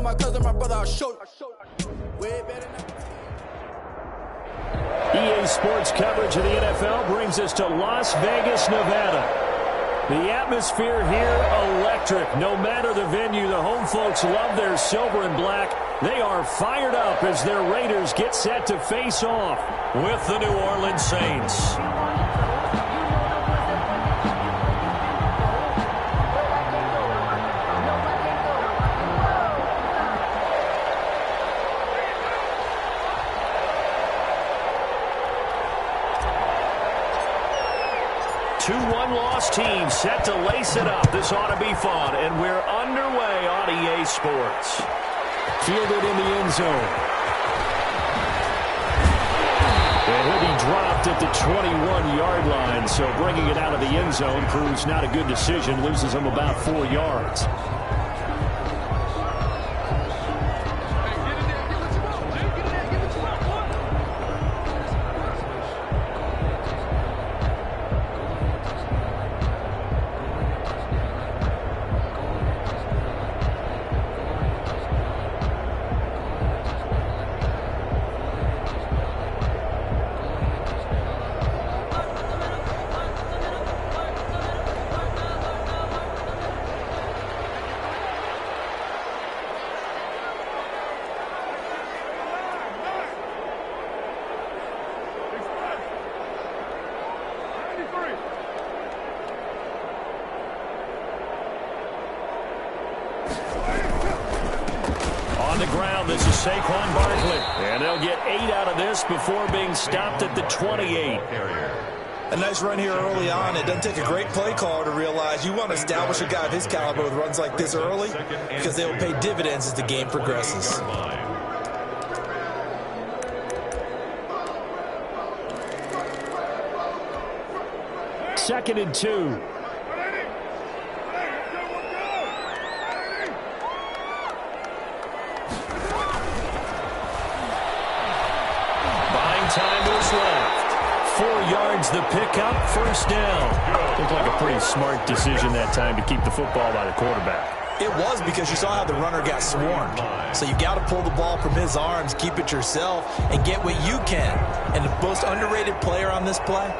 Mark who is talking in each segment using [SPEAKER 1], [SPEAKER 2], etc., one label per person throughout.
[SPEAKER 1] my cousin, my brother, I'll show you. Way better than
[SPEAKER 2] EA Sports coverage of the NFL brings us to Las Vegas, Nevada. The atmosphere here, electric. No matter the venue, the home folks love their silver and black. They are fired up as their Raiders get set to face off with the New Orleans Saints. Two one-loss teams set to lace it up. This ought to be fun, and we're underway on EA Sports. Fielded in the end zone. And he'll be dropped at the 21-yard line, so bringing it out of the end zone proves not a good decision. Loses him about 4 yards. On the ground, this is Saquon Barkley. And they'll get 8 out of this before being stopped at the 28.
[SPEAKER 3] A nice run here early on. It doesn't take a great play caller to realize you want to establish a guy of his caliber with runs like this early because they will pay dividends as the game progresses.
[SPEAKER 2] Second and 2. Time is left. 4 yards the pickup, first down. Looked like a pretty smart decision that time to keep the football by the quarterback.
[SPEAKER 3] It was because you saw how the runner got swarmed. So you got to pull the ball from his arms, keep it yourself, and get what you can. And the most underrated player on this play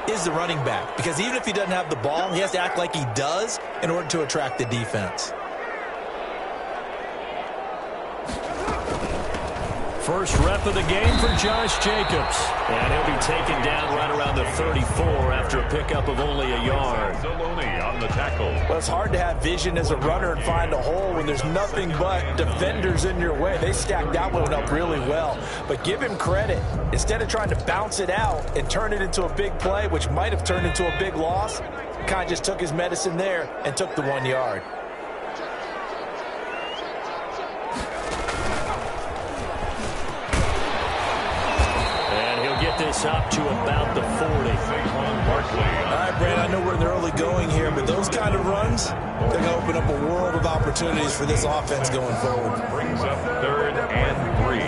[SPEAKER 3] is the running back. Because even if he doesn't have the ball, he has to act like he does in order to attract the defense.
[SPEAKER 2] First rep of the game for Josh Jacobs. And he'll be taken down right around the 34 after a pickup of only a yard.
[SPEAKER 4] On the tackle.
[SPEAKER 3] Well, it's hard to have vision as a runner and find a hole when there's nothing but defenders in your way. They stacked that one up really well. But give him credit. Instead of trying to bounce it out and turn it into a big play, which might have turned into a big loss, kind of just took his medicine there and took the 1 yard.
[SPEAKER 2] This up to about the 40.
[SPEAKER 3] All right, Brad, I know we're in the early going here, but those kind of runs, they're going to open up a world of opportunities for this offense going forward.
[SPEAKER 4] Brings up 3rd and 3.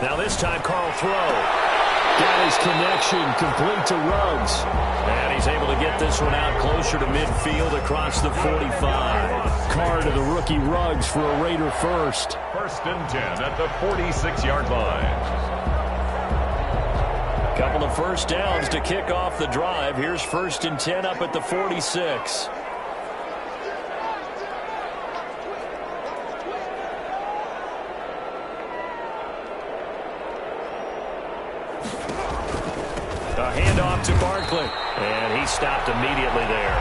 [SPEAKER 2] Now this time, Carl throw. Got his connection complete to Ruggs. And he's able to get this one out closer to midfield across the 45. Carr to the rookie Ruggs for a Raider first.
[SPEAKER 4] 1st and 10 at the 46-yard line.
[SPEAKER 2] Couple of first downs to kick off the drive. Here's 1st and 10 up at the 46. A handoff to Barkley. And he stopped immediately there.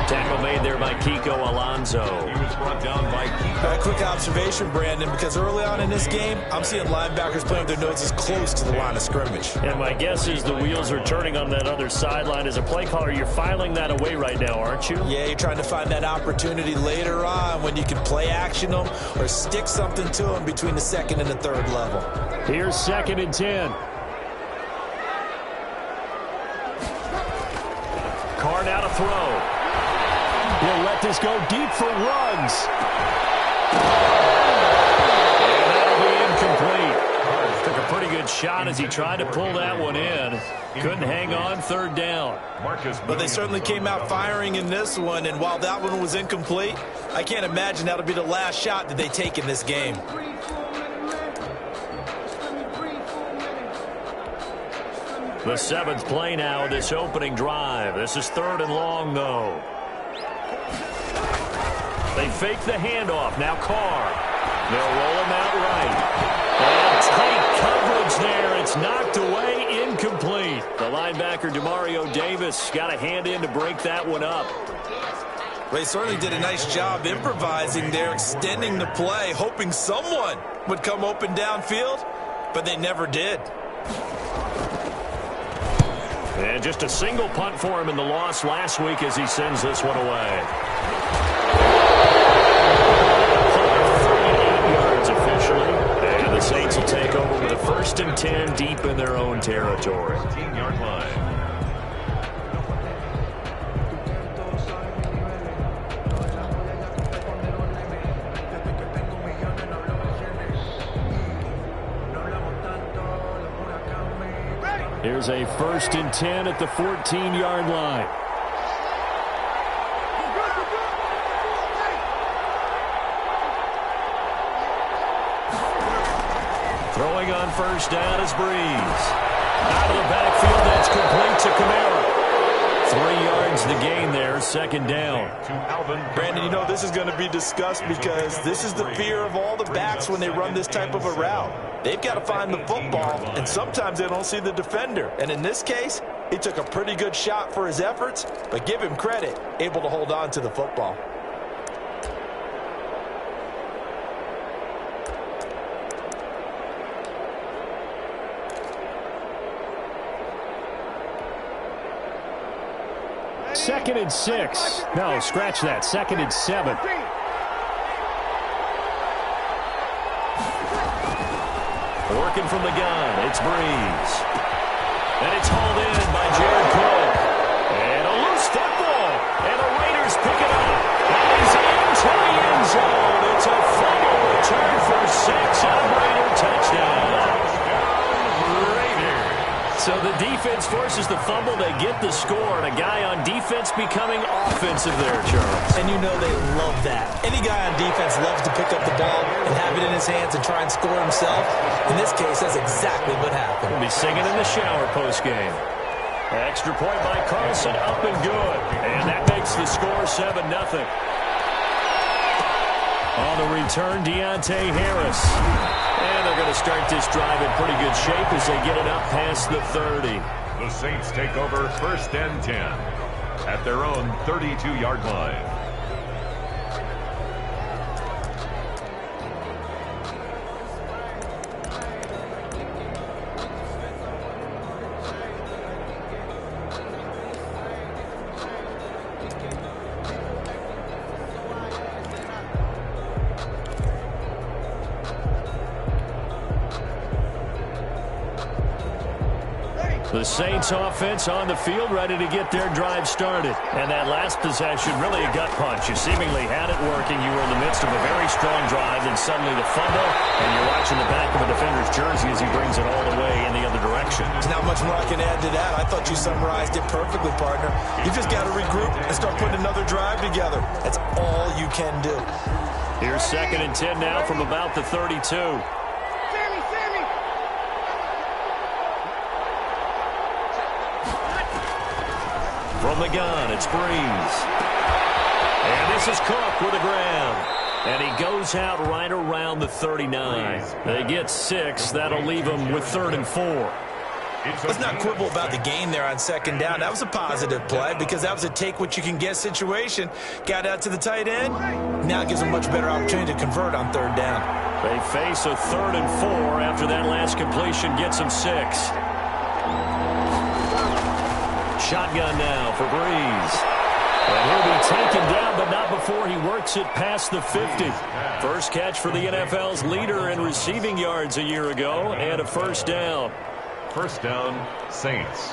[SPEAKER 2] Tackle made there by Kiko Alonso.
[SPEAKER 4] He was brought down by Kiko.
[SPEAKER 3] A quick observation, Brandon, because early on in this game, I'm seeing linebackers playing with their noses close to the line of scrimmage.
[SPEAKER 2] And my guess is the wheels are turning on that other sideline. As a play caller, you're filing that away right now, aren't you?
[SPEAKER 3] Yeah, you're trying to find that opportunity later on when you can play action them or stick something to them between the 2nd and the 3rd level.
[SPEAKER 2] Here's 2nd and 10. Carr now to throw. He'll let this go deep for Ruggs. And that'll be incomplete. shot as he tried to pull that one in. Couldn't hang on, third down.
[SPEAKER 3] But they certainly came out firing in this one, and while that one was incomplete, I can't imagine that'll be the last shot that they take in this game.
[SPEAKER 2] The 7th play now, this opening drive. This is 3rd and long, though. They fake the handoff. Now Carr. They'll roll him out right. And tight coverage there. It's knocked away, incomplete. The linebacker, Demario Davis, got a hand in to break that one up.
[SPEAKER 3] They certainly did a nice job improvising there, extending the play, hoping someone would come open downfield, but they never did.
[SPEAKER 2] And just a single punt for him in the loss last week as he sends this one away. 38 yards officially. And the Saints will take over with a 1st and 10 deep in their own territory.
[SPEAKER 4] 15-yard line.
[SPEAKER 2] Here's a 1st and 10 at the 14-yard line. Throwing on 1st down is Breeze. Out of the backfield, that's complete to Kamara. 3 yards the gain there, 2nd down.
[SPEAKER 3] Brandon, you know this is going to be discussed because this is the fear of all the backs when they run this type of a route. They've got to find the football, and sometimes they don't see the defender. And in this case, he took a pretty good shot for his efforts, but give him credit, able to hold on to the football.
[SPEAKER 2] Second and 6. No, scratch that. 2nd and 7. Working from the gun, it's Breeze. And it's hauled in by Jared Cook. And a loose football. And the Raiders pick it up. And he's into the end zone. It's a fumble return for 6 on a Raider touchdown. So the defense forces the fumble. They get the score. And a guy on defense becoming offensive there, Charles.
[SPEAKER 3] And you know they love that. Any guy on defense loves to pick up the ball and have it in his hands and try and score himself. In this case, that's exactly what happened.
[SPEAKER 2] He'll be singing in the shower postgame. Extra point by Carlson, up and good. And that makes the score 7-0. On the return, Deontay Harris. And they're going to start this drive in pretty good shape as they get it up past the 30.
[SPEAKER 4] The Saints take over 1st and 10 at their own 32-yard line.
[SPEAKER 2] The Saints offense on the field, ready to get their drive started. And that last possession, really a gut punch. You seemingly had it working. You were in the midst of a very strong drive, and suddenly the fumble, and you're watching the back of a defender's jersey as he brings it all the way in the other direction.
[SPEAKER 3] There's not much more I can add to that. I thought you summarized it perfectly, partner. You just got to regroup and start putting another drive together. That's all you can do.
[SPEAKER 2] Here's 2nd and 10 now from about the 32. From the gun, it's Breeze. And this is Cook with a grab. And he goes out right around the 39. They get 6. That'll leave them with 3rd and 4.
[SPEAKER 3] Let's not quibble about the gain there on 2nd down. That was a positive play because that was a take-what-you-can-get situation. Got out to the tight end. Now it gives them a much better opportunity to convert on 3rd down.
[SPEAKER 2] They face a 3rd and 4 after that last completion gets them 6. Shotgun now for Breeze. And he'll be taken down, but not before he works it past the 50. First catch for the NFL's leader in receiving yards a year ago, and a 1st down.
[SPEAKER 4] 1st down, Saints.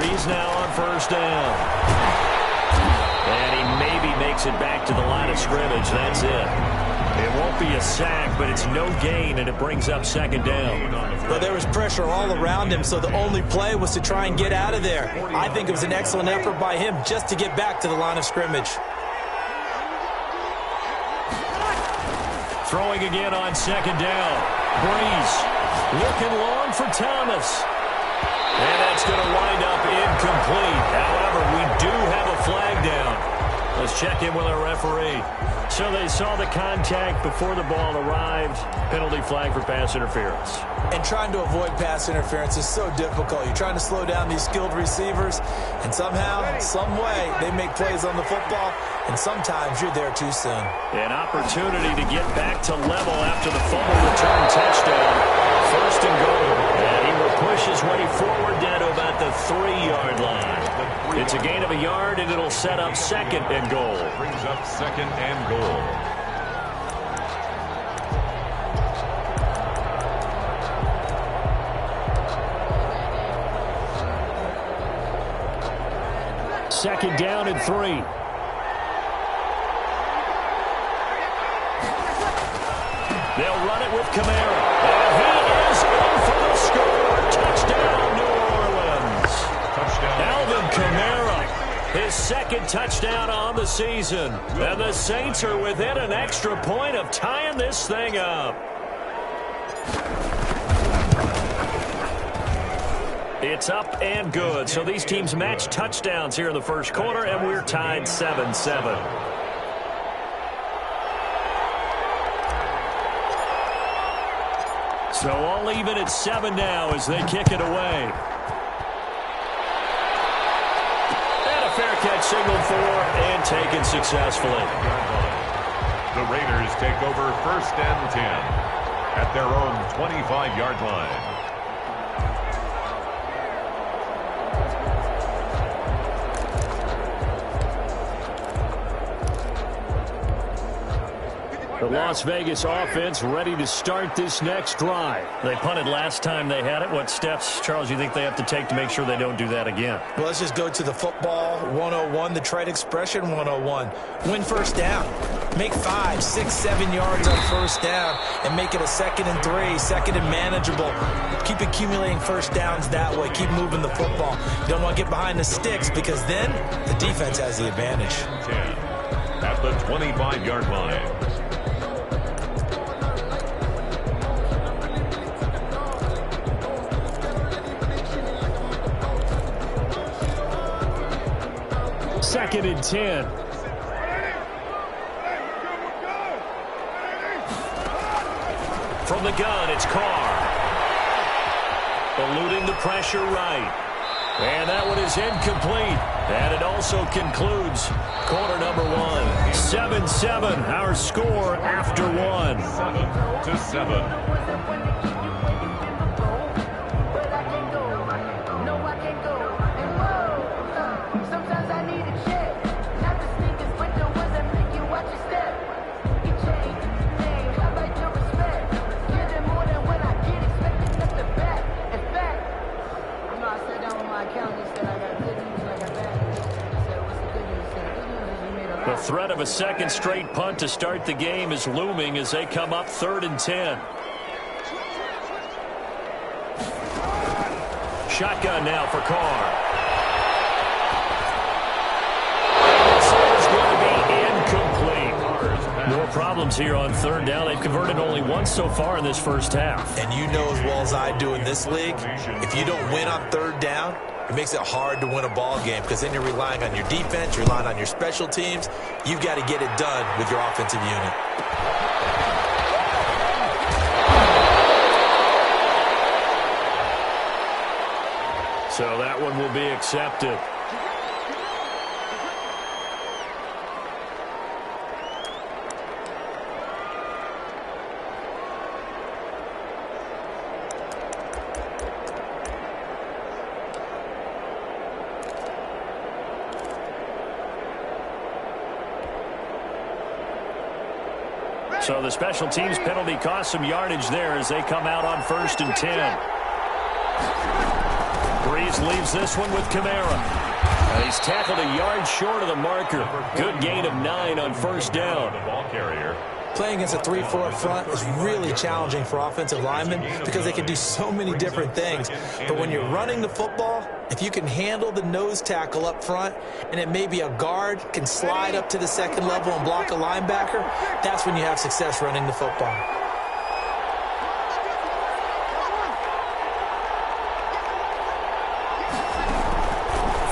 [SPEAKER 2] Breeze now on first down. And he maybe makes it back to the line of scrimmage. That's it. It won't be a sack, but it's no gain, and it brings up second down.
[SPEAKER 3] Well, there was pressure all around him, so the only play was to try and get out of there. I think it was an excellent effort by him just to get back to the line of scrimmage.
[SPEAKER 2] Throwing again on second down. Breeze looking long for Thomas. And that's going to wind up incomplete. However, we do have a flag down. Let's check in with our referee. So they saw the contact before the ball arrived. Penalty flag for pass interference.
[SPEAKER 3] And trying to avoid pass interference is so difficult. You're trying to slow down these skilled receivers, and somehow, some way, they make plays on the football, and sometimes you're there too soon.
[SPEAKER 2] An opportunity to get back to level after the fumble return touchdown. First and goal. And he will push his way forward down to about the 3-yard line. It's a gain of a yard, and it'll set up second and goal.
[SPEAKER 4] Brings up second and goal.
[SPEAKER 2] Second down and 3. They'll run it with Kamara. And he is in for the score. Touchdown, New Orleans.
[SPEAKER 4] Touchdown.
[SPEAKER 2] Alvin Kamara, his second touchdown on the season. And the Saints are within an extra point of tying this thing up. It's up and good. So these teams match touchdowns here in the first quarter, and we're tied 7-7. So all even at 7 now as they kick it away. And a fair catch signaled for and taken successfully.
[SPEAKER 4] The Raiders take over first and 10 at their own 25-yard line.
[SPEAKER 2] The Las Vegas offense ready to start this next drive. They punted last time they had it. What steps, Charles, you think they have to take to make sure they don't do that again?
[SPEAKER 3] Well, let's just go to the football 101, the trade expression 101. Win first down. Make 5, 6, 7 yards on first down and make it a 2nd and 3, second and manageable. Keep accumulating first downs that way. Keep moving the football. You don't want to get behind the sticks because then the defense has the advantage.
[SPEAKER 4] 10 at the 25-yard line.
[SPEAKER 2] Second and 10. From the gun, it's Carr. Eluding the pressure right. And that one is incomplete. And it also concludes quarter number 1. 7-7, our score after 1.
[SPEAKER 4] 7-7.
[SPEAKER 2] The threat of a second straight punt to start the game is looming as they come up 3rd and 10. Shotgun now for Carr. This is going to be incomplete. More problems here on 3rd down. They've converted only once so far in this first half.
[SPEAKER 3] And you know as well as I do in this league, if you don't win on 3rd down, it makes it hard to win a ball game because then you're relying on your defense, you're relying on your special teams. You've got to get it done with your offensive unit.
[SPEAKER 2] So that one will be accepted. So the special teams penalty cost some yardage there as they come out on 1st and 10. Breeze leaves this one with Kamara. He's tackled a yard short of the marker. Good gain of 9 on first down.
[SPEAKER 4] The ball carrier.
[SPEAKER 3] Playing against a 3-4 front is really challenging for offensive linemen because they can do so many different things. But when you're running the football, if you can handle the nose tackle up front, and it may be a guard can slide up to the second level and block a linebacker, that's when you have success running the football.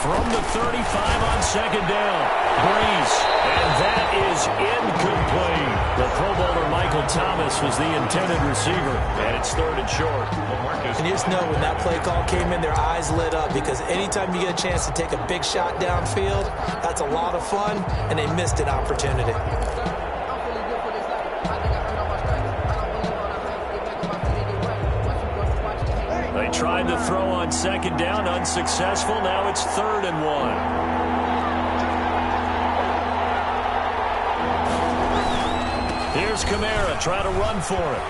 [SPEAKER 2] From the 35 on second down, Breeze, and that is incomplete. The Pro Bowler Michael Thomas was the intended receiver, and it's 3rd and short.
[SPEAKER 3] And you just know when that play call came in, their eyes lit up because anytime you get a chance to take a big shot downfield, that's a lot of fun, and they missed an opportunity.
[SPEAKER 2] They tried to throw on second down, unsuccessful. Now it's 3rd and 1. Here's Kamara trying to run for it.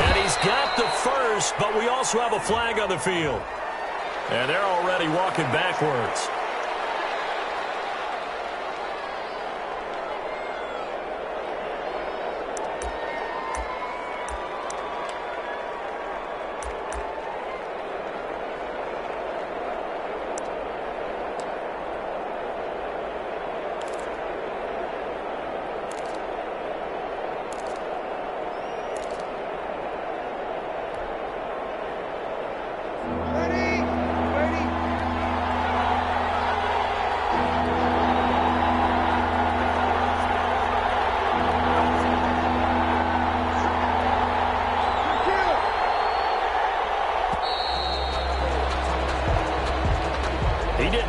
[SPEAKER 2] And he's got the first, but we also have a flag on the field. And they're already walking backwards.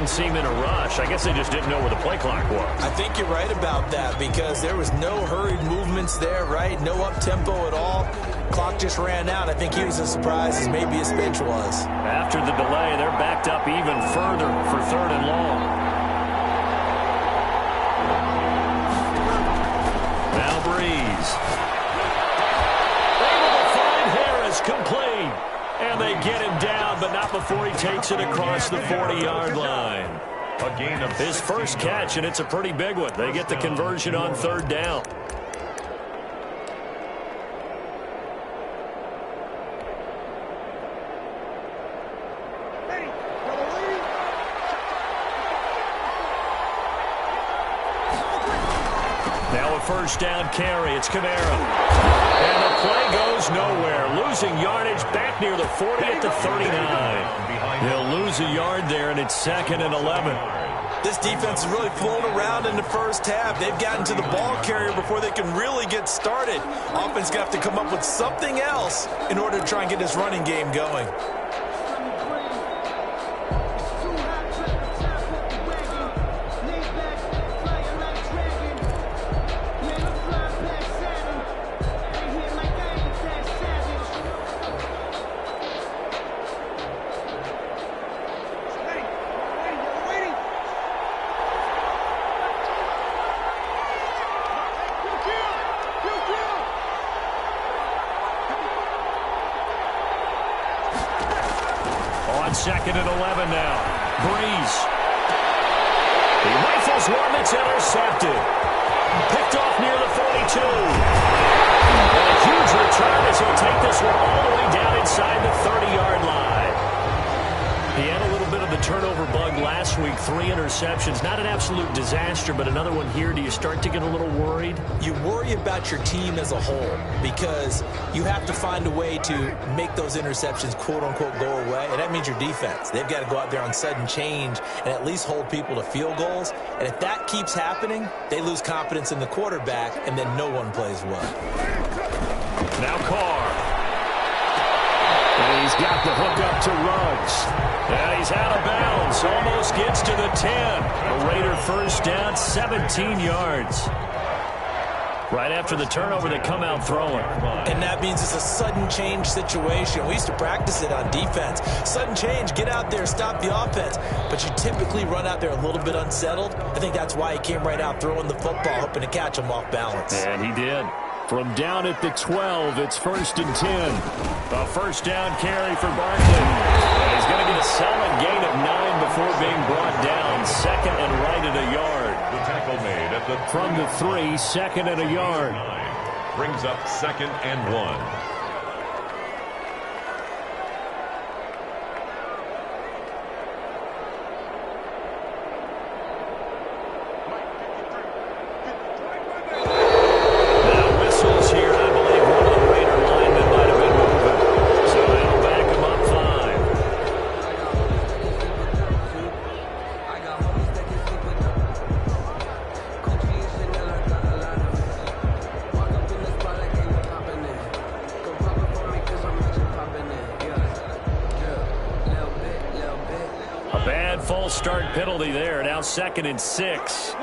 [SPEAKER 2] Seem in a rush. I guess they just didn't know where the play clock was.
[SPEAKER 3] I think you're right about that because there was no hurried movements there, right? No up-tempo at all. Clock just ran out. I think he was as surprised as maybe his bench was.
[SPEAKER 2] After the delay, they're backed up even further for 3rd and long. Now Breeze. Able to find Harris, complete. And they get him down, but not before he takes it across the 40-yard line.
[SPEAKER 4] A gain of
[SPEAKER 2] his first catch, and it's a pretty big one. They get the conversion on 3rd down. Now a first down carry. It's Kamara. And the play goes nowhere. Losing yardage back near the 40 at the 39. They'll lose a yard there, and it's 2nd and 11.
[SPEAKER 3] This defense is really pulling around in the first half. They've gotten to the ball carrier before they can really get started. Offense going to have to come up with something else in order to try and get this running game going.
[SPEAKER 2] On 2nd and 11 now. Breeze. He rifles one that's intercepted. Picked off near the 42. And a huge return as he'll take this one all the way down inside the 30-yard line. He had a little bit of the turnover bug last week. 3 interceptions. Not an absolute disaster, but another one here. Do you start to get a little worried?
[SPEAKER 3] You worry about your team as a whole because you have to find a way to make those interceptions, quote-unquote, go away. And that means your defense. They've got to go out there on sudden change and at least hold people to field goals. And if that keeps happening, they lose confidence in the quarterback, and then no one plays well.
[SPEAKER 2] Now Carr. And he's got the hook up to Ruggs. And he's out of bounds. Almost gets to the 10. A Raider first down, 17 yards. Right after the turnover, they come out throwing.
[SPEAKER 3] And that means it's a sudden change situation. We used to practice it on defense. Sudden change, get out there, stop the offense. But you typically run out there a little bit unsettled. I think that's why he came right out throwing the football, hoping to catch him off balance.
[SPEAKER 2] And he did. From down at the 12, it's 1st and 10. A first down carry for Barkley. And he's going to get a solid from the 3, 2nd and a yard.
[SPEAKER 4] Brings up 2nd and 1.
[SPEAKER 2] False start penalty there. Now 2nd and 6.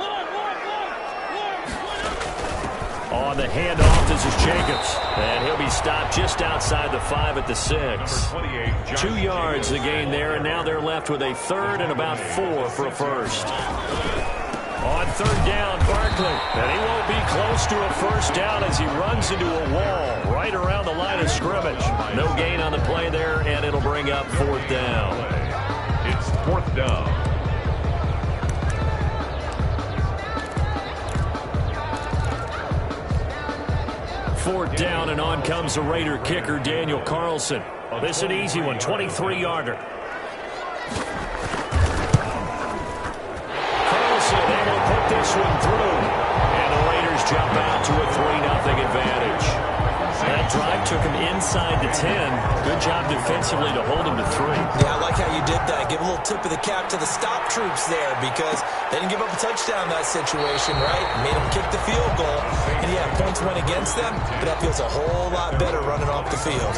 [SPEAKER 2] On the handoff, this is Jacobs. And he'll be stopped just outside the 5 at the 6. 2 yards the gain there, and now they're left with a 3rd and about 4 for a first. On 3rd down, Barkley. And he won't be close to a first down as he runs into a wall right around the line of scrimmage. No gain on the play there, and it'll bring up 4th down.
[SPEAKER 4] It's 4th down.
[SPEAKER 2] Fourth down, and on comes the Raider kicker, Daniel Carlson. This is an easy one, 23-yarder. Carlson able to put this one through. And the Raiders jump out to a 3-0 advantage. That drive took him inside the 10. Good job defensively to hold him to 3.
[SPEAKER 3] Yeah, I like how you did that. Give a little tip of the cap to the stop troops there because they didn't give up a touchdown in that situation, right? Made them kick the field goal. And yeah, points went against them, but that feels a whole lot better running off the field.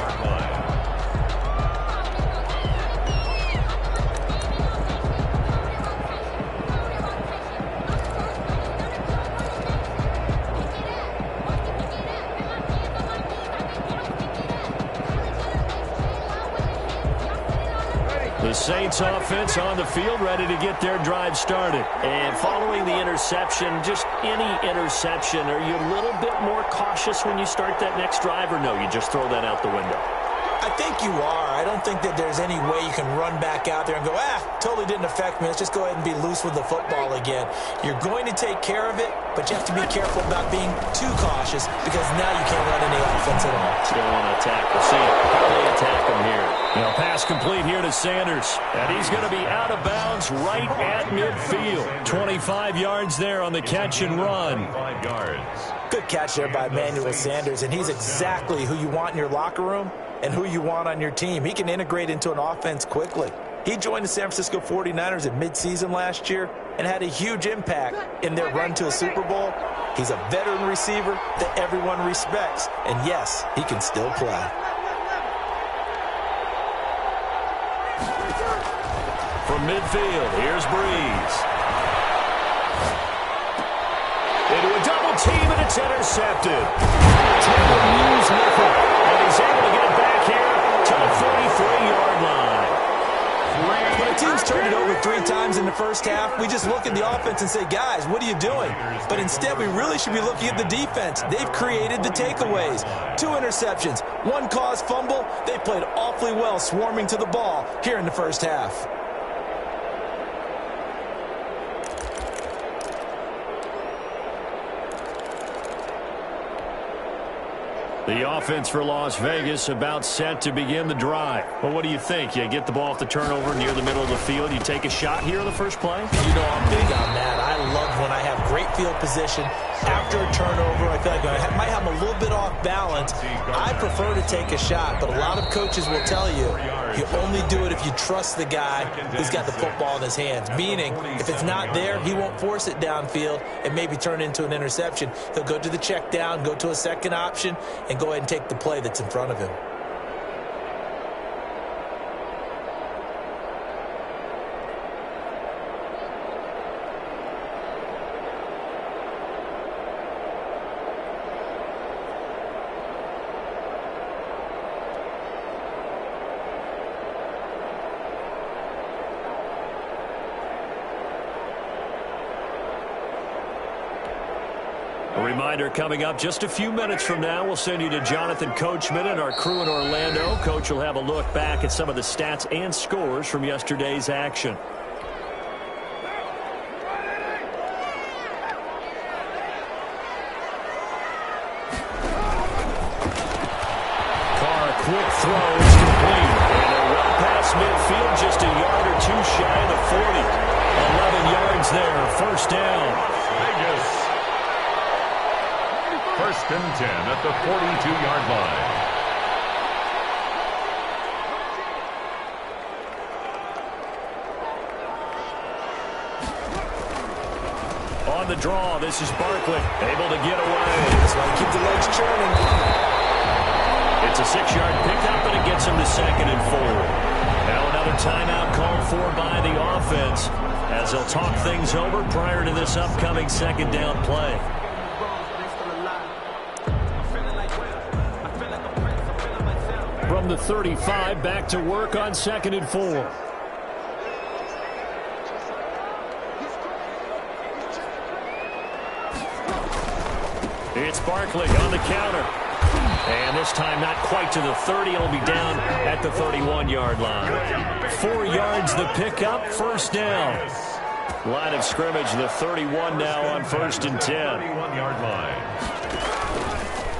[SPEAKER 2] The Saints offense on the field, ready to get their drive started. And following the interception, just any interception, are you a little bit more cautious when you start that next drive, or no, you just throw that out the window?
[SPEAKER 3] I think you are. I don't think that there's any way you can run back out there and go, totally didn't affect me. Let's just go ahead and be loose with the football again. You're going to take care of it, but you have to be careful about being too cautious because now you can't run any offense at all.
[SPEAKER 2] You don't want to attack. We'll see how they attack them here. Now, pass complete here to Sanders, and he's going to be out of bounds right at midfield. 25 yards there on the catch and run.
[SPEAKER 4] 5 yards.
[SPEAKER 3] Good catch there by Emmanuel Sanders, and he's exactly who you want in your locker room and who you want on your team. He can integrate into an offense quickly. He joined the San Francisco 49ers at midseason last year and had a huge impact in their run to a Super Bowl. He's a veteran receiver that everyone respects, and yes, he can still play.
[SPEAKER 2] From midfield, here's Breeze. Into a double team, and it's intercepted. Taylor Muse with it, and he's able to get it back here to the 43-yard line.
[SPEAKER 3] When a team's turned it over 3 times in the first half, we just look at the offense and say, guys, what are you doing? But instead, we really should be looking at the defense. They've created the takeaways. 2 interceptions, 1 caused fumble. They played awfully well swarming to the ball here in the first half.
[SPEAKER 2] The offense for Las Vegas about set to begin the drive. Well, what do you think? You get the ball off the turnover near the middle of the field. You take a shot here in the first play?
[SPEAKER 3] You know I'm big on that. I love when I have great field position. After a turnover, I feel like I might have a little bit off balance. I prefer to take a shot, but a lot of coaches will tell you only do it if you trust the guy who's got the football in his hands. Meaning, if it's not there, he won't force it downfield and maybe turn into an interception. He'll go to the check down, go to a second option, and go ahead and take the play that's in front of him.
[SPEAKER 2] A reminder coming up just a few minutes from now, we'll send you to Jonathan Coachman and our crew in Orlando. Coach will have a look back at some of the stats and scores from yesterday's action. field, just a yard or two shy of the 40. 11 yards there, first down.
[SPEAKER 4] Vegas. First and 10 at the 42-yard line.
[SPEAKER 2] On the draw, this is Barkley, able to get away.
[SPEAKER 3] That's why you keep the legs churning.
[SPEAKER 2] It's a 6-yard pickup, and it gets him to 2nd and 4. Now another timeout called for by the offense as they'll talk things over prior to this upcoming second down play. From the 35, back to work on 2nd and 4. It's Barkley on the counter. And this time not quite to the 30. It'll be down at the 31-yard line. 4 yards the pickup, first down. Line of scrimmage, the 31 now on 1st and 10.
[SPEAKER 4] 31-yard line.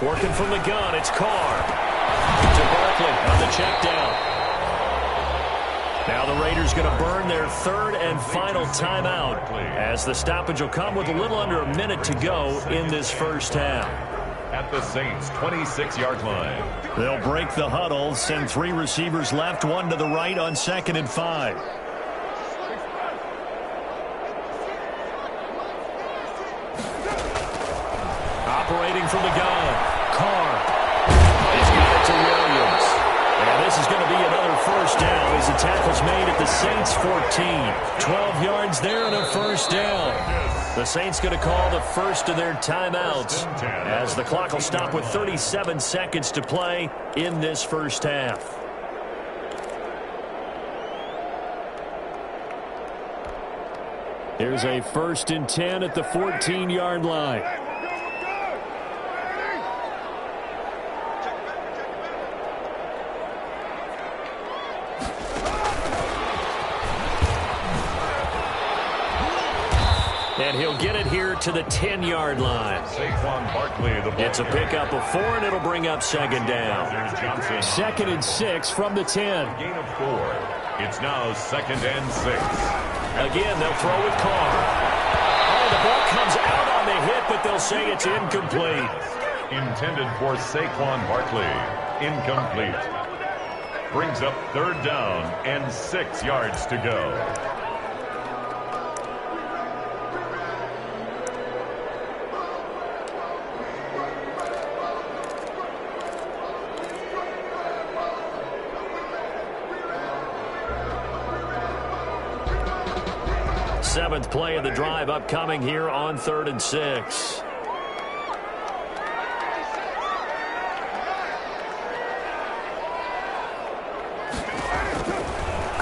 [SPEAKER 2] Working from the gun, it's Carr. To Barkley on the check down. Now the Raiders going to burn their 3rd and final timeout as the stoppage will come with a little under a minute to go in this first half.
[SPEAKER 4] At the Saints' 26-yard line.
[SPEAKER 2] They'll break the huddle, send 3 receivers left, 1 to the right on 2nd and 5. Operating from the gun, Carr. He's got it to Williams. And this is going to be another first down as the tackle's made at the Saints' 14. 12 yards there and a first down. The Saints going to call the first of their timeouts as the clock will stop with 37 seconds to play in this first half. Here's a 1st and 10 at the 14-yard line. And he'll get it here to the 10-yard line.
[SPEAKER 4] Saquon Barkley,
[SPEAKER 2] it's a pickup of 4, and it'll bring up 2nd down. 2nd and 6 from the 10.
[SPEAKER 4] Gain of 4. It's now 2nd and 6.
[SPEAKER 2] Again, they'll throw with Carr. Oh, the ball comes out on the hit, but they'll say it's incomplete.
[SPEAKER 4] Intended for Saquon Barkley. Incomplete. Brings up 3rd down and 6 yards to go.
[SPEAKER 2] Seventh play of the drive upcoming here on 3rd and 6.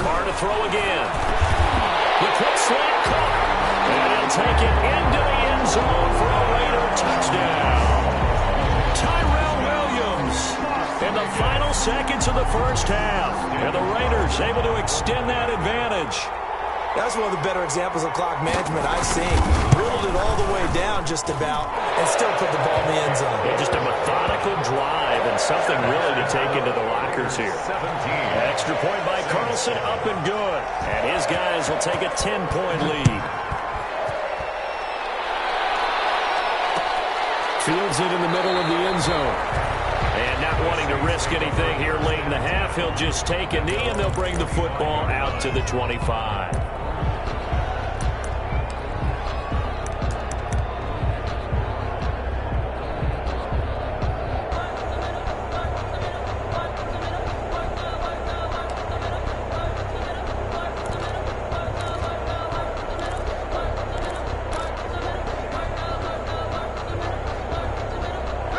[SPEAKER 2] Carr to throw again. The quick slant caught. And he'll take it into the end zone for a Raider touchdown. Tyrell Williams in the final seconds of the first half. And the Raiders able to extend that advantage.
[SPEAKER 3] That's one of the better examples of clock management I've seen. Drilled it all the way down just about and still put the ball in the end zone.
[SPEAKER 2] Yeah, just a methodical drive and something really to take into the lockers here.
[SPEAKER 4] 17.
[SPEAKER 2] Extra point by Carlson, up and good. And his guys will take a 10-point lead. Fields it in the middle of the end zone. And not wanting to risk anything here late in the half, he'll just take a knee and they'll bring the football out to the 25.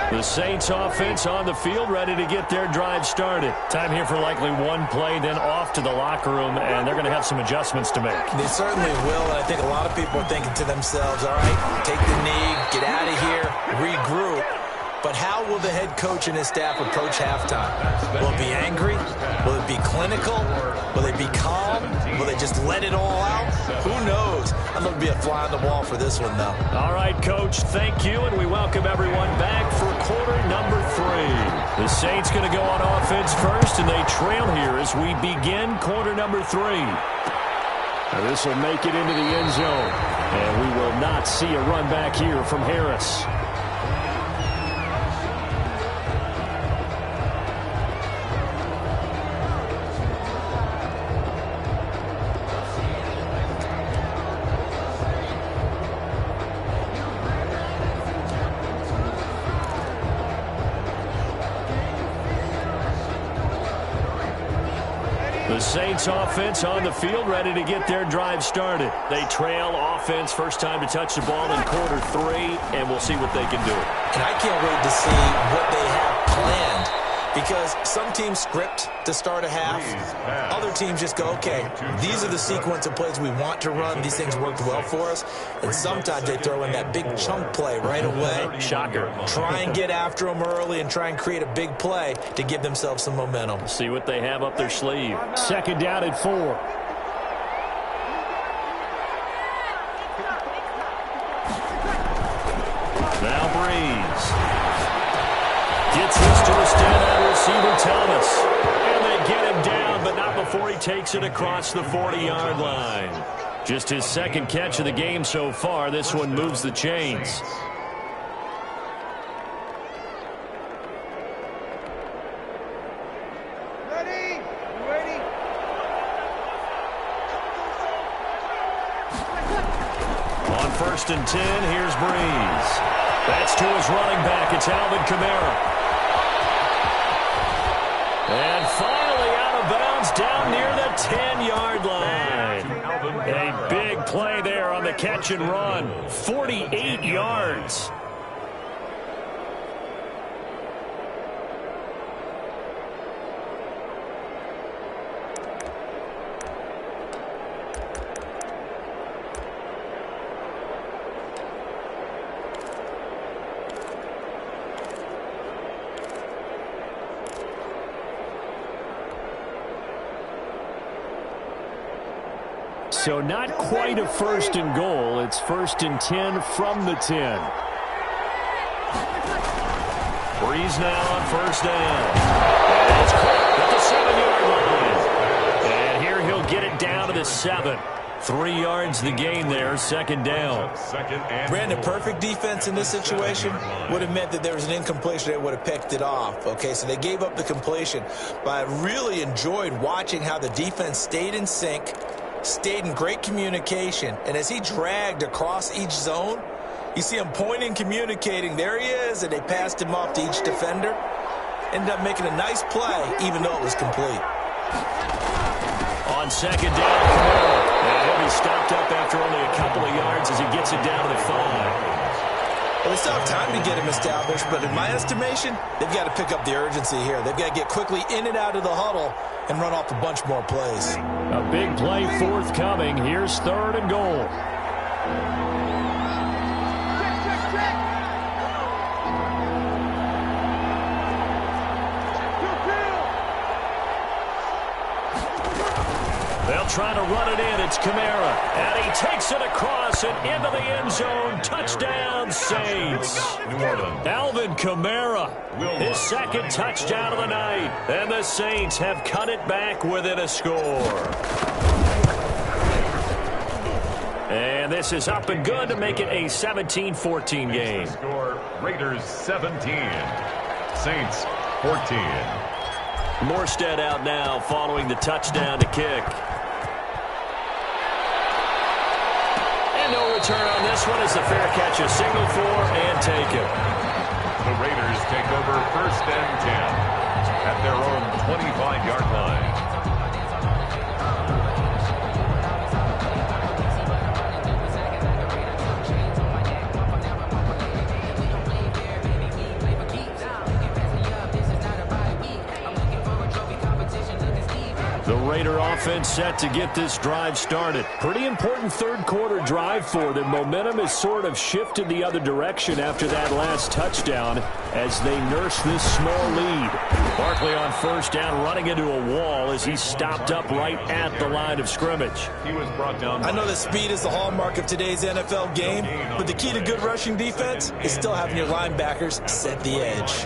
[SPEAKER 2] The Saints offense on the field, ready to get their drive started. Time here for likely one play, then off to the locker room, and they're going to have some adjustments to make.
[SPEAKER 3] They certainly will, and I think a lot of people are thinking to themselves, all right, take the knee, get out of here, regroup. But how will the head coach and his staff approach halftime? Will it be angry? Will it be clinical? Will it be calm? Will they just let it all out? Who knows? I'm going to be a fly on the wall for this one, though.
[SPEAKER 2] All right, Coach, thank you, and we welcome everyone back for quarter number 3. The Saints going to go on offense first, and they trail here as we begin quarter number 3. Now this will make it into the end zone, and we will not see a run back here from Harris. The Saints offense on the field, ready to get their drive started. They trail offense, first time to touch the ball in quarter 3, and we'll see what they can do.
[SPEAKER 3] And I can't wait to see what they have planned, because some teams script to start a half. Other teams just go, okay, these are the sequence of plays we want to run. These things worked well for us. And sometimes they throw in that big chunk play right away.
[SPEAKER 2] Shocker.
[SPEAKER 3] Try and get after them early and try and create a big play to give themselves some momentum.
[SPEAKER 2] See what they have up their sleeve. Second down at 4. Now Breeze. Gets this to a standout receiver, Thomas. And they get him down, but not before he takes it across the 40-yard line. Just his second catch of the game so far. This one moves the chains. On 1st and 10, here's Breeze. That's to his running back. It's Alvin Kamara. And finally out of bounds down near the 10-yard line. A big play there on the catch and run. 48 yards. So not quite a 1st and goal. It's 1st and 10 from the 10. Breeze now on 1st down. And it's caught at the 7-yard line. And here he'll get it down to the 7. 3 yards the gain there, 2nd down.
[SPEAKER 3] Brandon, perfect defense in this situation would have meant that there was an incompletion that would have picked it off. Okay, so they gave up the completion. But I really enjoyed watching how the defense stayed in sync, stayed in great communication, and as he dragged across each zone, you see him pointing, communicating. There he is, and they passed him off to each defender. Ended up making a nice play, even though it was complete.
[SPEAKER 2] On 2nd down, Kamara. And he'll be stopped up after only a couple of yards as he gets it down to the 5.
[SPEAKER 3] Well, they still have time to get him established, but in my estimation, they've got to pick up the urgency here. They've got to get quickly in and out of the huddle and run off a bunch more plays.
[SPEAKER 2] A big play forthcoming. Here's 3rd and goal. They'll try to run it in. It's Kamara. And he takes it across and into the end zone. Touchdown, Saints. Alvin Kamara, his 2nd touchdown of the night. And the Saints have cut it back within a score. And this is up and good to make it a 17-14 game.
[SPEAKER 4] Score, Raiders 17, Saints 14.
[SPEAKER 2] Morstead out now following the touchdown to kick. And no return on this one as the fair catch is signaled for and taken.
[SPEAKER 4] The Raiders take over 1st and 10 at their own 25-yard line.
[SPEAKER 2] The Raider offense set to get this drive started. Pretty important third-quarter drive for them. Momentum has sort of shifted the other direction after that last touchdown as they nurse this small lead. Barkley on first down running into a wall as he's stopped up right at the line of scrimmage.
[SPEAKER 4] He was brought down.
[SPEAKER 3] I know that speed is the hallmark of today's NFL game, but the key to good rushing defense is still having your linebackers set the edge.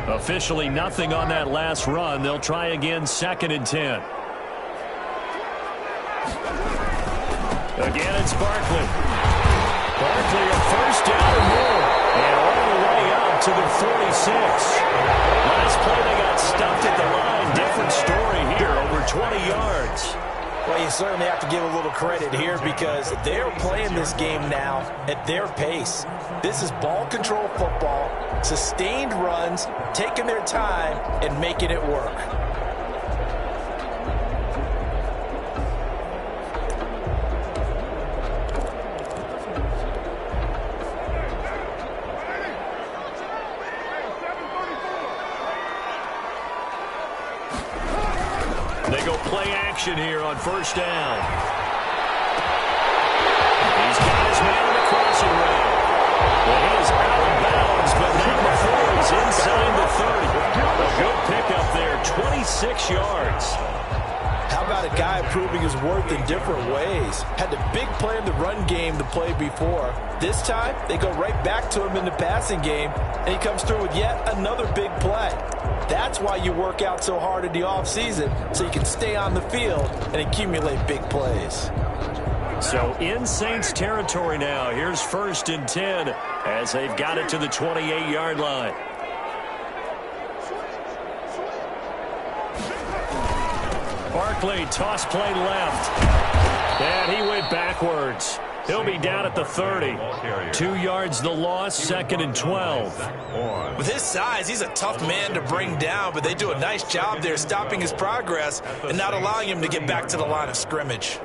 [SPEAKER 2] Officially nothing on that last run. They'll try again, 2nd and 10. Again, it's Barkley. Barkley a first down or more. And all the way up to the 46. Last play they got stuffed at the line. Different story here, over 20 yards.
[SPEAKER 3] Well, you certainly have to give a little credit here because they're playing this game now at their pace. This is ball control football, sustained runs, taking their time, and making it work.
[SPEAKER 2] They go play action here on first down. He's got his man on the crossing route. Well, he is out of bounds, but now before he's inside the 30. A good pickup there, 26 yards.
[SPEAKER 3] How about a guy proving his worth in different ways? Had the big play in the run game to play before. This time, they go right back to him in the passing game, and he comes through with yet another big play. That's why you work out so hard in the offseason, so you can stay on the field and accumulate big plays.
[SPEAKER 2] So in Saints territory now. Here's 1st and 10 as they've got it to the 28-yard line. Barkley, toss play left. And he went backwards. He'll be down at the 30. 2 yards the loss, 2nd and 12.
[SPEAKER 3] With his size, he's a tough man to bring down, but they do a nice job there stopping his progress and not allowing him to get back to the line of scrimmage.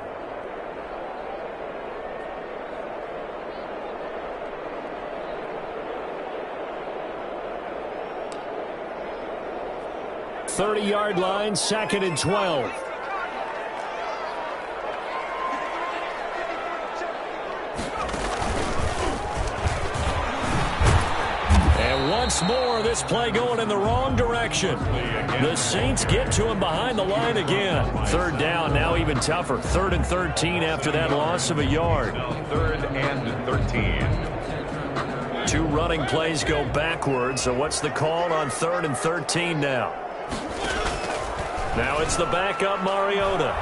[SPEAKER 2] Thirty-yard line, 2nd and 12. Once more, this play going in the wrong direction. The Saints get to him behind the line again. 3rd down, now even tougher. 3rd and 13 after that loss of a yard.
[SPEAKER 4] 3rd and 13.
[SPEAKER 2] 2 running plays go backwards. So what's the call on 3rd and 13 now? Now it's the backup Mariota.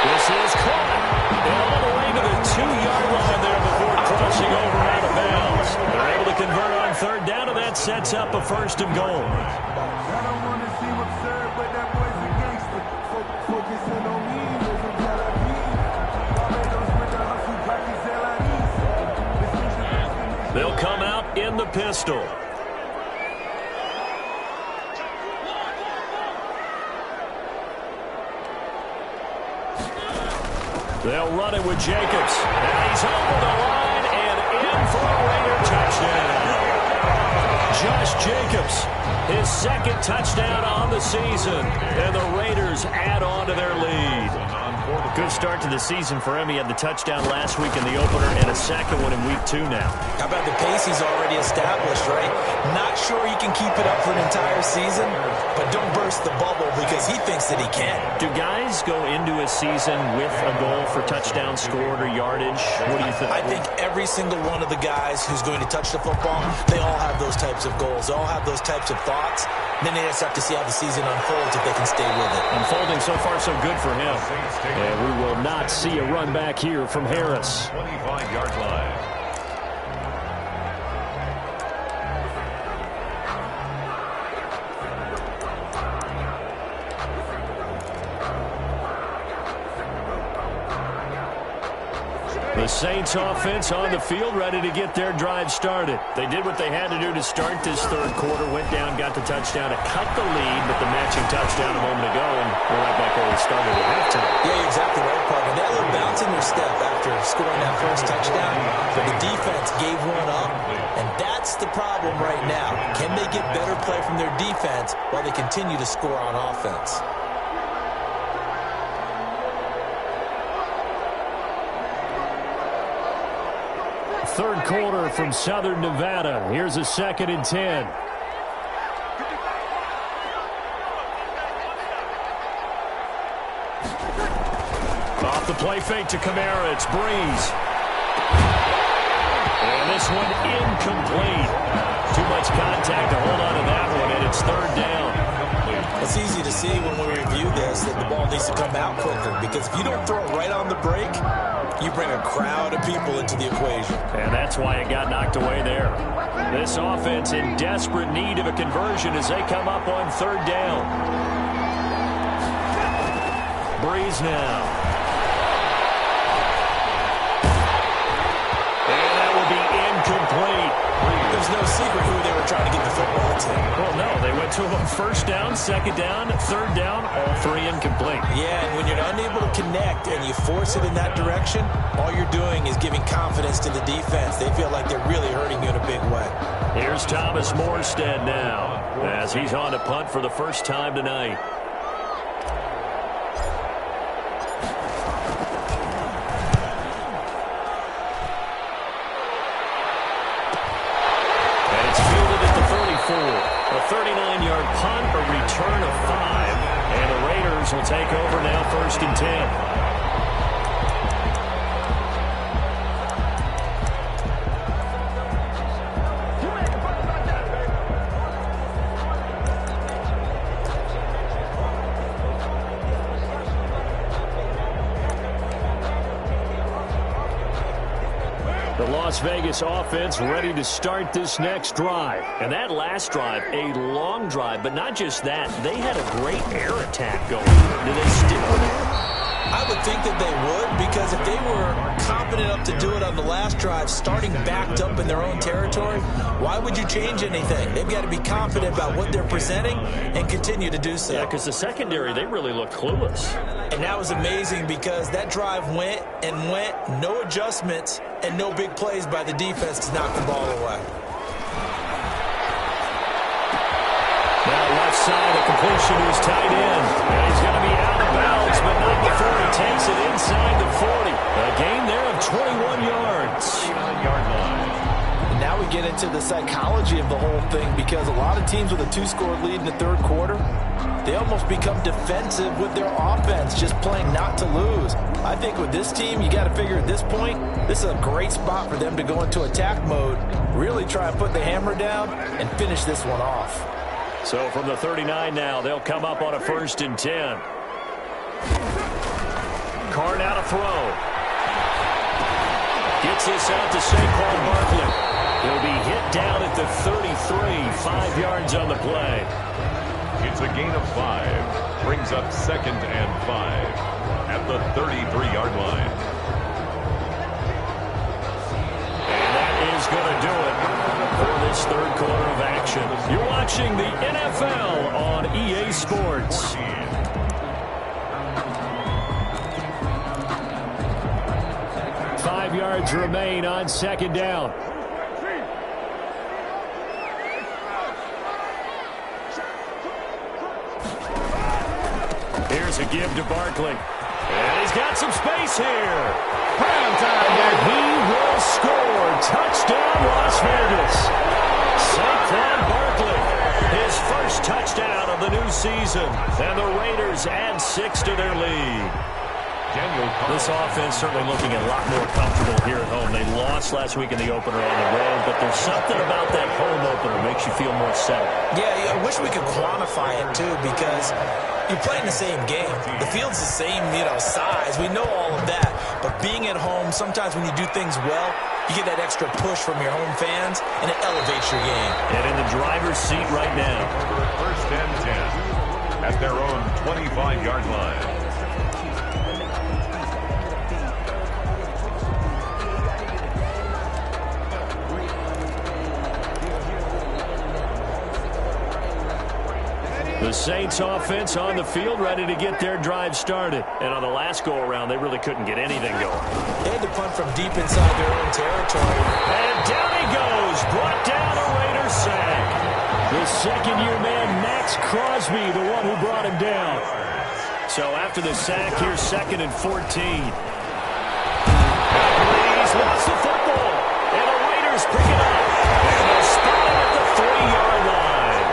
[SPEAKER 2] This is caught. And all the way to the 2-yard line there before crossing over out of bounds. They're able to convert on 3rd down, and that sets up a 1st and goal. They'll come out in the pistol. They'll run it with Jacobs. And he's over the line and in for a Raider touchdown. Josh Jacobs, his 2nd touchdown on the season. And the Raiders add on to their lead. Good start to the season for him. He had the touchdown last week in the opener and a 2nd one in week 2 now.
[SPEAKER 3] How about the pace he's already established, right? Not sure he can keep it up for an entire season, but don't burst the bubble because he thinks that he can.
[SPEAKER 2] Do guys go into a season with a goal for touchdown scored or yardage? What do you think?
[SPEAKER 3] I think every single one of the guys who's going to touch the football, they all have those types of goals. They all have those types of thoughts. Then they just have to see how the season unfolds if they can stay with it.
[SPEAKER 2] Unfolding so far so good for him. And we will not see a run back here from Harris.
[SPEAKER 4] 25-yard line.
[SPEAKER 2] The Saints offense on the field, ready to get their drive started. They did what they had to do to start this third quarter, went down, got the touchdown to cut the lead, but the matching touchdown a moment ago, and we're right back where we started at halftime.
[SPEAKER 3] Yeah, you're exactly right, partner. They had a little bounce in their step after scoring that first touchdown, but the defense gave one up, and that's the problem right now. Can they get better play from their defense while they continue to score on offense?
[SPEAKER 2] Third quarter from Southern Nevada. Here's a 2nd and 10. Off the play fake to Kamara. It's Breeze. And this one incomplete. Too much contact to hold on to that one, and it's 3rd down.
[SPEAKER 3] It's easy to see when we review this that the ball needs to come out quicker, because if you don't throw it right on the break, you bring a crowd of people into the equation.
[SPEAKER 2] And that's why it got knocked away there. This offense in desperate need of a conversion as they come up on 3rd down. Breeze now. And that will be incomplete.
[SPEAKER 3] There's no secret who they were trying to get the football to.
[SPEAKER 2] Well, no, they went to them 1st down, 2nd down, 3rd down, all 3 incomplete.
[SPEAKER 3] Yeah, and when you're unable to connect and you force it in that direction, all you're doing is giving confidence to the defense. They feel like they're really hurting you in a big way.
[SPEAKER 2] Here's Thomas Morstead now as he's on to punt for the first time tonight. A 39-yard punt, a return of 5, and the Raiders will take over now 1st and 10. The Las Vegas offense ready to start this next drive. And that last drive, a long drive, but not just that. They had a great air attack going. Do they stick with it?
[SPEAKER 3] I would think that they would, because if they were confident enough to do it on the last drive, starting backed up in their own territory, why would you change anything? They've got to be confident about what they're presenting and continue to do so.
[SPEAKER 2] Yeah, because the secondary, they really look clueless.
[SPEAKER 3] And that was amazing, because that drive went and went, no adjustments, and no big plays by the defense to knock the ball away.
[SPEAKER 2] Now left side, a completion to his tight end. And he's going to be out of bounds, but not before he takes it inside the 40. A gain there of 21 yards.
[SPEAKER 4] 39-yard line.
[SPEAKER 3] And now we get into the psychology of the whole thing, because a lot of teams with a 2-score lead in the 3rd quarter, they almost become defensive with their offense, just playing not to lose. I think with this team, you got to figure at this point, this is a great spot for them to go into attack mode, really try and put the hammer down and finish this one off.
[SPEAKER 2] So from the 39 now, they'll come up on a 1st and 10. Carr now to throw. Gets this out to Saquon Barkley. He'll be hit down at the 33, 5 yards on the play.
[SPEAKER 4] It's a gain of 5. Brings up 2nd and 5 at the 33-yard line.
[SPEAKER 2] And that is going to do it for this 3rd quarter of action. You're watching the NFL on EA Sports. Yards remain on 2nd down. Here's a give to Barkley. And he's got some space here. Prime time, and he will score. Touchdown, Las Vegas. Saquon Barkley, his first touchdown of the new season. And the Raiders add 6 to their lead. This offense certainly looking a lot more comfortable here at home. They lost last week in the opener on the road, but there's something about that home opener that makes you feel more settled.
[SPEAKER 3] Yeah, I wish we could quantify it, too, because you're playing the same game. The field's the same, size. We know all of that. But being at home, sometimes when you do things well, you get that extra push from your home fans, and it elevates your game.
[SPEAKER 2] And in the driver's seat right now.
[SPEAKER 4] 1st and 10 at their own 25-yard line.
[SPEAKER 2] The Saints offense on the field, ready to get their drive started. And on the last go-around, they really couldn't get anything going.
[SPEAKER 3] They had to punt from deep inside their own territory.
[SPEAKER 2] And down he goes. Brought down a Raiders sack. The second-year man, Max Crosby, the one who brought him down. So after the sack, here's 2nd and 14. He's lost the football. And the Raiders pick it up. And they'll spot him at the 3-yard line.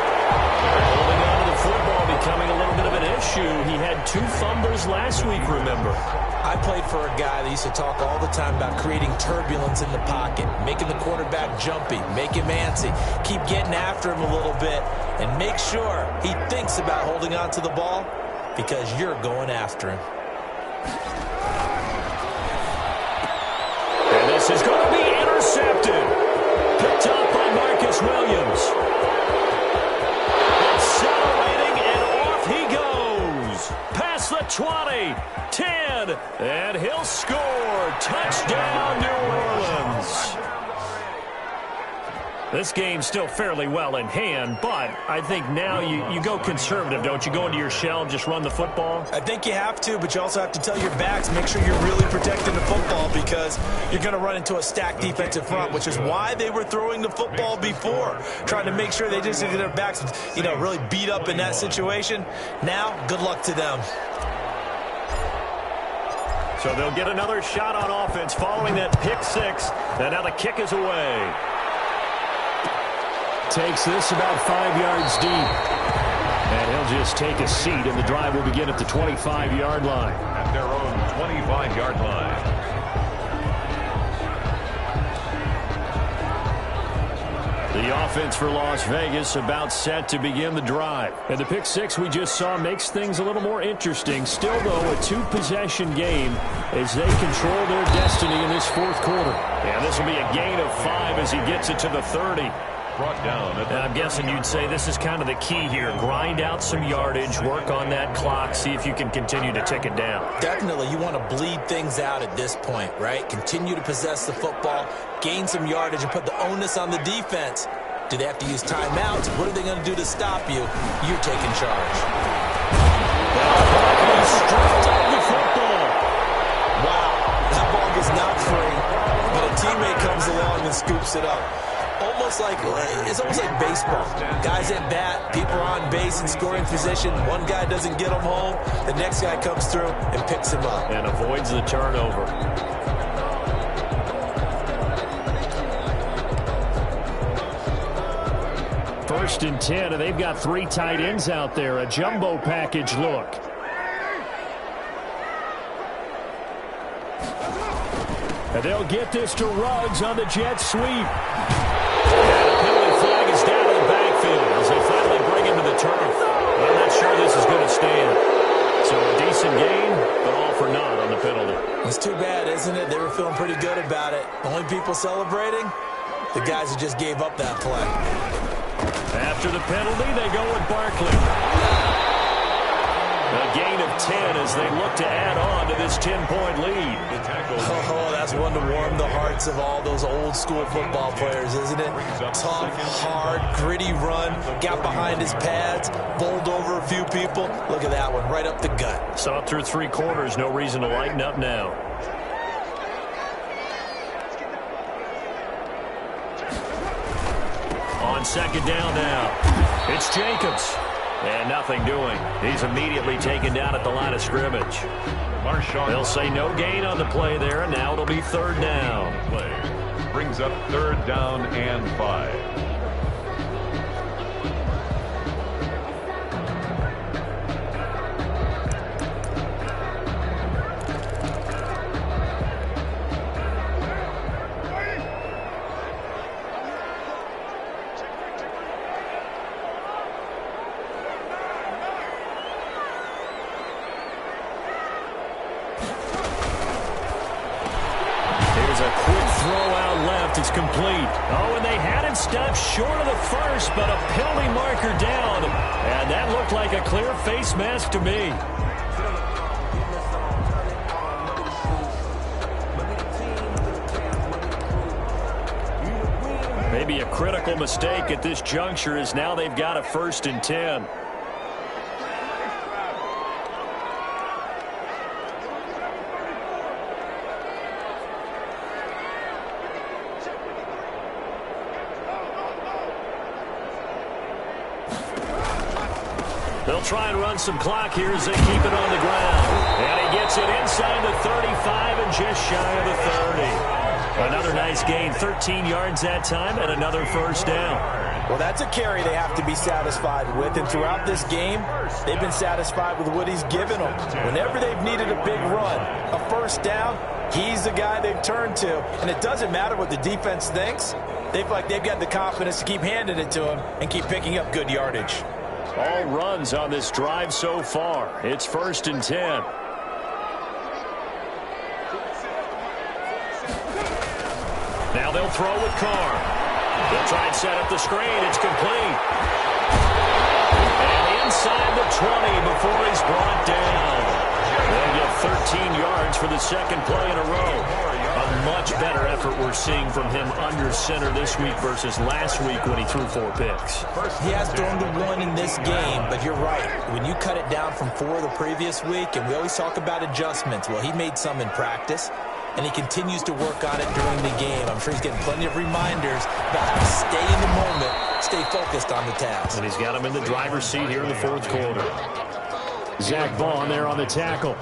[SPEAKER 2] Holding on to the football becoming a little bit of an issue. He had 2 fumbles last week, remember.
[SPEAKER 3] I played for a guy that used to talk all the time about creating turbulence in the pocket, making the quarterback jumpy, make him antsy, keep getting after him a little bit, and make sure he thinks about holding on to the ball because you're going after him.
[SPEAKER 2] And this is going to be intercepted. Picked up by Marcus Williams. Accelerating, and off he goes. Past the 20, 10, and he'll score. Touchdown, New Orleans. This game's still fairly well in hand, but I think now you go conservative, don't you? Go into your shell and just run the football?
[SPEAKER 3] I think you have to, but you also have to tell your backs, make sure you're really protecting the football because you're going to run into a stacked defensive front, which is why they were throwing the football before, trying to make sure they just get their backs, really beat up in that situation. Now, good luck to them.
[SPEAKER 2] So they'll get another shot on offense following that pick 6, and now the kick is away. Takes this about 5 yards deep. And he'll just take a seat, and the drive will begin at the 25-yard line.
[SPEAKER 4] At their own 25-yard line.
[SPEAKER 2] The offense for Las Vegas about set to begin the drive. And the pick 6 we just saw makes things a little more interesting. Still, though, a 2-possession game as they control their destiny in this 4th quarter. And this will be a gain of 5 as he gets it to the 30.
[SPEAKER 4] Brought down.
[SPEAKER 2] And I'm guessing you'd say this is kind of the key here. Grind out some yardage, work on that clock, see if you can continue to tick it down.
[SPEAKER 3] Definitely, you want to bleed things out at this point, right? Continue to possess the football, gain some yardage, and put the onus on the defense. Do they have to use timeouts? What are they going to do to stop you? You're taking charge.
[SPEAKER 2] Stripped of the football.
[SPEAKER 3] Wow, that ball gets knocked free, but a teammate comes along and scoops it up. It's almost like baseball. Guys at bat, people are on base in scoring position. One guy doesn't get them home. The next guy comes through and picks him up.
[SPEAKER 2] And avoids the turnover. First and 10, and they've got 3 tight ends out there. A jumbo package look. And they'll get this to Ruggs on the jet sweep. And a penalty flag is down to the backfield as they finally bring him to the turf. I'm not sure this is going to stand. So a decent gain, but all for naught on the penalty.
[SPEAKER 3] It's too bad, isn't it? They were feeling pretty good about it. Only people celebrating, the guys who just gave up that play.
[SPEAKER 2] After the penalty, they go with Barkley. A gain of 10 as they look to add on to this 10-point lead.
[SPEAKER 3] Oh, that's one to warm the hearts of all those old-school football players, isn't it? Tough, hard, gritty run, got behind his pads, bowled over a few people. Look at that one, right up the gut.
[SPEAKER 2] Saw it through 3 quarters, no reason to lighten up now. On 2nd down now, it's Jacobs. And nothing doing. He's immediately taken down at the line of scrimmage. They'll say no gain on the play there, and now it'll be 3rd down.
[SPEAKER 4] Play brings up 3rd down and 5.
[SPEAKER 2] It's complete. Oh, and they had him stopped short of the first, but a penalty marker down. And that looked like a clear face mask to me. Maybe a critical mistake at this juncture as now they've got a 1st and 10. They'll try and run some clock here as they keep it on the ground. And he gets it inside the 35 and just shy of the 30. Another nice gain, 13 yards that time, and another first down.
[SPEAKER 3] Well, that's a carry they have to be satisfied with, and throughout this game, they've been satisfied with what he's given them. Whenever they've needed a big run, a first down, he's the guy they've turned to. And it doesn't matter what the defense thinks. They feel like they've got the confidence to keep handing it to him and keep picking up good yardage.
[SPEAKER 2] All runs on this drive so far. It's 1st and 10. Now they'll throw with Carr. They'll try and set up the screen. It's complete. And inside the 20 before he's brought down. They'll get 13 yards for the second play in a row. A much better effort we're seeing from him under center this week versus last week when he threw 4 picks.
[SPEAKER 3] He has thrown the 1 in this game, but you're right. When you cut it down from 4 the previous week, and we always talk about adjustments, well, he made some in practice, and he continues to work on it during the game. I'm sure he's getting plenty of reminders about how to stay in the moment, stay focused on the task.
[SPEAKER 2] And he's got him in the driver's seat here in the 4th quarter. Zach Vaughn there on the tackle.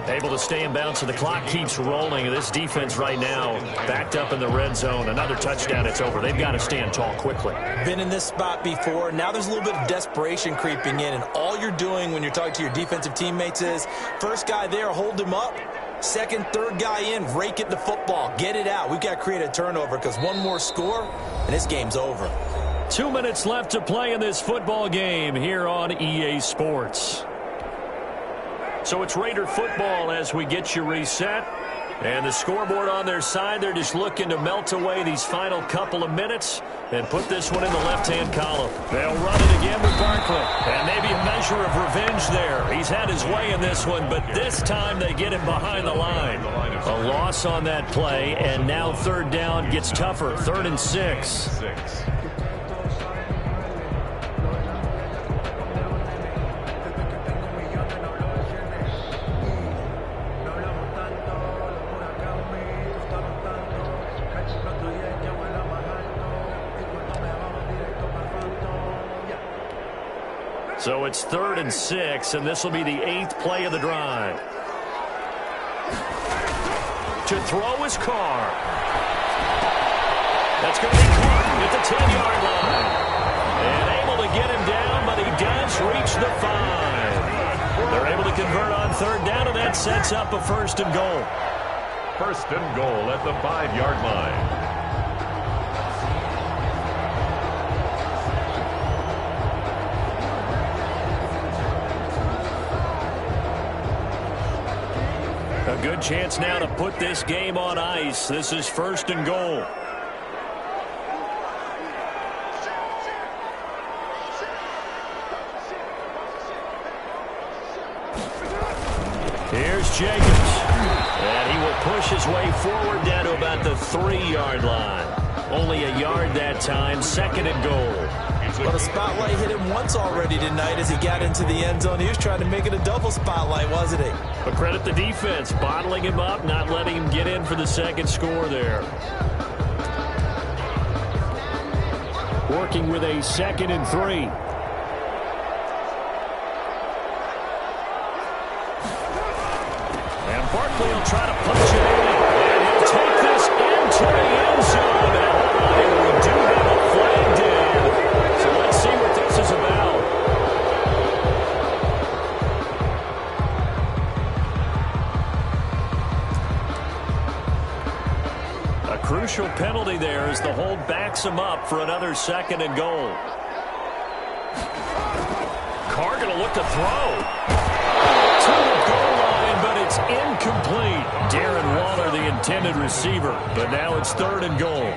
[SPEAKER 2] Able to stay in bounds, so the clock keeps rolling. This defense right now backed up in the red zone. Another touchdown, it's over. They've got to stand tall quickly.
[SPEAKER 3] Been in this spot before. Now there's a little bit of desperation creeping in, and all you're doing when you're talking to your defensive teammates is, first guy there, hold him up. Second, third guy in, rake it the football. Get it out. We've got to create a turnover because one more score, and this game's over.
[SPEAKER 2] 2 minutes left to play in this football game here on EA Sports. So it's Raider football as we get you reset. And the scoreboard on their side, they're just looking to melt away these final couple of minutes and put this one in the left-hand column. They'll run it again with Barkley. And maybe a measure of revenge there. He's had his way in this one, but this time they get him behind the line. A loss on that play, and now 3rd down gets tougher. 3rd and 6. So it's 3rd and 6, and this will be the 8th play of the drive. To throw is Carr. That's going to be caught at the 10-yard line. And able to get him down, but he does reach the 5. They're able to convert on 3rd down, and that sets up a 1st and goal.
[SPEAKER 4] 1st and goal at the 5-yard line.
[SPEAKER 2] A good chance now to put this game on ice. This is 1st and goal. Here's Jacobs. And he will push his way forward down to about the 3-yard line. Only a yard that time. 2nd and goal.
[SPEAKER 3] Well, the spotlight hit him once already tonight as he got into the end zone. He was trying to make it a double spotlight, wasn't he?
[SPEAKER 2] But credit the defense, bottling him up, not letting him get in for the 2nd score there. Working with a 2nd and 3. And Barkley will try to punch it in. And he'll take this into the end zone. And we do have a flag down. So let's see what this is about. A crucial penalty there as the hold backs him up for another 2nd and goal. Carr going to look to throw. To the goal line, but it's incomplete. Darren Waller, the intended receiver, but now it's 3rd and goal.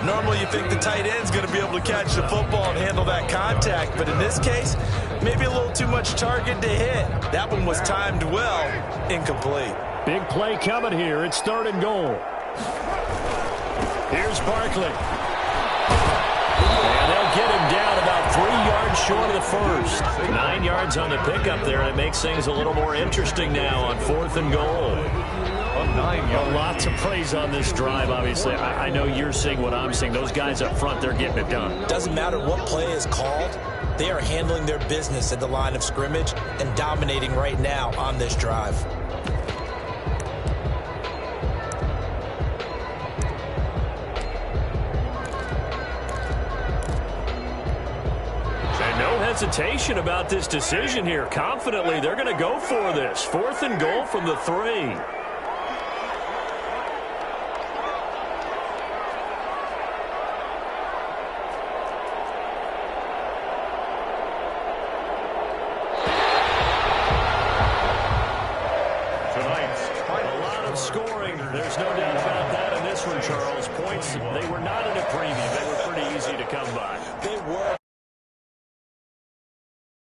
[SPEAKER 3] Normally you think the tight end's going to be able to catch the football and handle that contact, but in this case, maybe a little too much target to hit. That one was timed well, incomplete.
[SPEAKER 2] Big play coming here. It's 3rd and goal. Here's Barkley. And they'll get him down about 3 yards short of the 1st. 9 yards on the pickup there, and it makes things a little more interesting now on 4th and goal. Lots of praise on this drive, obviously. I know you're seeing what I'm seeing. Those guys up front, they're getting it done.
[SPEAKER 3] Doesn't matter what play is called. They are handling their business at the line of scrimmage and dominating right now on this drive.
[SPEAKER 2] No hesitation about this decision here. Confidently, they're going to go for this. 4th and goal from the 3. A lot of scoring. There's no doubt about that in this one, Charles. Points, they were not in a preview. They were pretty easy to come by.
[SPEAKER 3] They were.